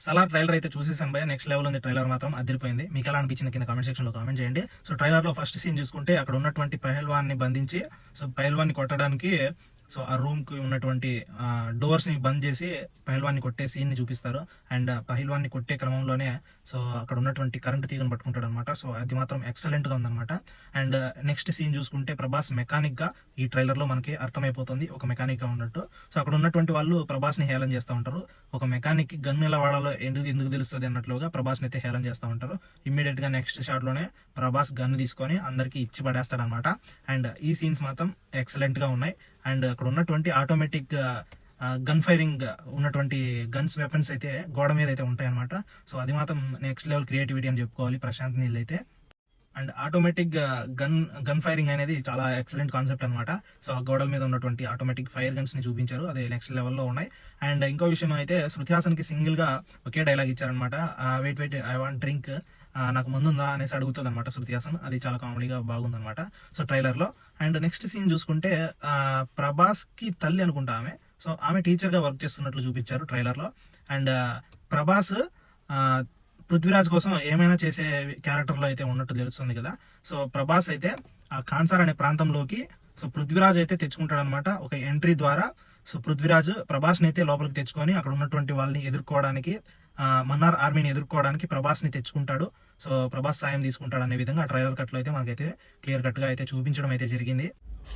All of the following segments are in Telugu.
సలార్ ట్రైలర్ అయితే చూసేసాను భయ, నెక్స్ట్ లెవెల్ ఉంది. ట్రైలర్ మాత్రం అదిరిపోయింది. మీకు ఎలా అనిపించింది కింద కామెంట్ సెక్షన్ లో కామెంట్ చేయండి. సో ట్రైలర్ లో ఫస్ట్ సీన్ చూసుకుంటే అక్కడ ఉన్నటువంటి పహల్వాన్ ని బంధించి, సో పహల్వాన్ ని కొట్టడానికి సో ఆ రూమ్ కి ఉన్నటువంటి డోర్స్ ని బంద్ చేసి పహల్వాన్ ని కొట్టే సీన్ ని చూపిస్తారు. అండ్ పహల్వాన్ ని కొట్టే క్రమంలోనే సో అక్కడ ఉన్నటువంటి కరెంట్ తీగను పట్టుకుంటాడు అనమాట. సో అది మాత్రం ఎక్సలెంట్ గా ఉందన్నమాట. అండ్ నెక్స్ట్ సీన్ చూసుకుంటే ప్రభాస్ మెకానిక్ గా ఈ ట్రైలర్ లో మనకి అర్థమైపోతుంది, ఒక మెకానిక్ గా ఉన్నట్టు. సో అక్కడ ఉన్నటువంటి వాళ్ళు ప్రభాస్ ని హేళన చేస్తూ ఉంటారు. ఒక మెకానిక్ కి గన్ ఎలా వాడాలో ఎందుకు తెలుస్తుంది అన్నట్లుగా ప్రభాస్ ని అయితే హేళన చేస్తూ ఉంటారు. ఇమ్మీడియట్ గా నెక్స్ట్ షాట్ లోనే ప్రభాస్ గన్ తీసుకొని అందరికి ఇచ్చి పడేస్తాడు అనమాట. అండ్ ఈ సీన్స్ మాత్రం ఎక్సలెంట్ గా ఉన్నాయి. అండ్ అక్కడ ఉన్నటువంటి ఆటోమేటిక్ గన్ ఫైరింగ్ ఉన్నటువంటి గన్స్ వెపన్స్ అయితే గోడ మీద అయితే ఉంటాయి అనమాట. సో అది మాత్రం నెక్స్ట్ లెవెల్ క్రియేటివిటీ అని చెప్పుకోవాలి ప్రశాంత్ నీల్ అయితే. అండ్ ఆటోమేటిక్ గన్ ఫైరింగ్ అనేది చాలా ఎక్సలెంట్ కాన్సెప్ట్ అనమాట. సో ఆ గోడల మీద ఉన్నటువంటి ఆటోమేటిక్ ఫైర్ గన్స్ ని చూపించారు, అది నెక్స్ట్ లెవెల్లో ఉన్నాయి. అండ్ ఇంకో విషయం అయితే శృతి హాసన్ కి సింగిల్ గా ఒకే డైలాగ్ ఇచ్చారనమాట, వెయిట్ ఐ వాంట్ డ్రింక్, నాకు ముందుందా అనేసి అడుగుతుంది అనమాట శృతి హాసన్. అది చాలా కామెడీగా బాగుందన్నమాట సో ట్రైలర్ లో. అండ్ నెక్స్ట్ సీన్ చూసుకుంటే ప్రభాస్ కి తల్లి అనుకుంటా ఆమె, సో ఆమె టీచర్ గా వర్క్ చేస్తున్నట్లు చూపించారు ట్రైలర్ లో. అండ్ ప్రభాస్ పృథ్వీరాజ్ కోసం ఏమైనా చేసే క్యారెక్టర్ లో అయితే ఉన్నట్టు తెలుస్తుంది కదా. సో ప్రభాస్ అయితే ఆ కాన్సార్ అనే ప్రాంతంలోకి సో పృథ్వీరాజ్ అయితే తెచ్చుకుంటాడు అనమాట ఒక ఎంట్రీ ద్వారా. సో పృథ్వీరాజ్ ప్రభాస్ ని అయితే లోపలికి తెచ్చుకొని అక్కడ ఉన్నటువంటి వాళ్ళని ఎదుర్కోవడానికి, మన్నార్ ఆర్మీని ఎదుర్కోవడానికి ప్రభాస్ ని తెచ్చుకుంటాడు. సో ప్రభాస్ సాయం తీసుకుంటాడు అనే విధంగా ట్రైలర్ కట్ లో అయితే మనకైతే క్లియర్ కట్ గా అయితే చూపించడం అయితే జరిగింది.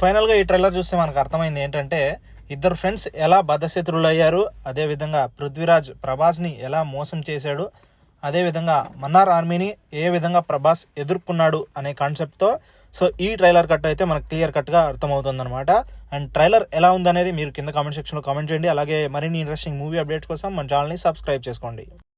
ఫైనల్ గా ఈ ట్రైలర్ చూస్తే మనకు అర్థమైంది ఏంటంటే ఇద్దరు ఫ్రెండ్స్ ఎలా బద్ధశత్రులు అయ్యారు, అదే విధంగా పృథ్వీరాజ్ ప్రభాస్ ని ఎలా మోసం చేశాడు, అదేవిధంగా మన్నార్ ఆర్మీని ఏ విధంగా ప్రభాస్ ఎదుర్కొన్నాడు అనే కాన్సెప్ట్తో సో ఈ ట్రైలర్ కట్ అయితే మనకు క్లియర్ కట్గా అర్థమవుతుంది అనమాట. అండ్ ట్రైలర్ ఎలా ఉందనేది మీరు కింద కామెంట్ సెక్షన్లో కామెంట్ చేయండి. అలాగే మరిన్ని ఇంట్రెస్టింగ్ మూవీ అప్డేట్స్ కోసం మన ఛానల్ని సబ్స్క్రైబ్ చేసుకోండి.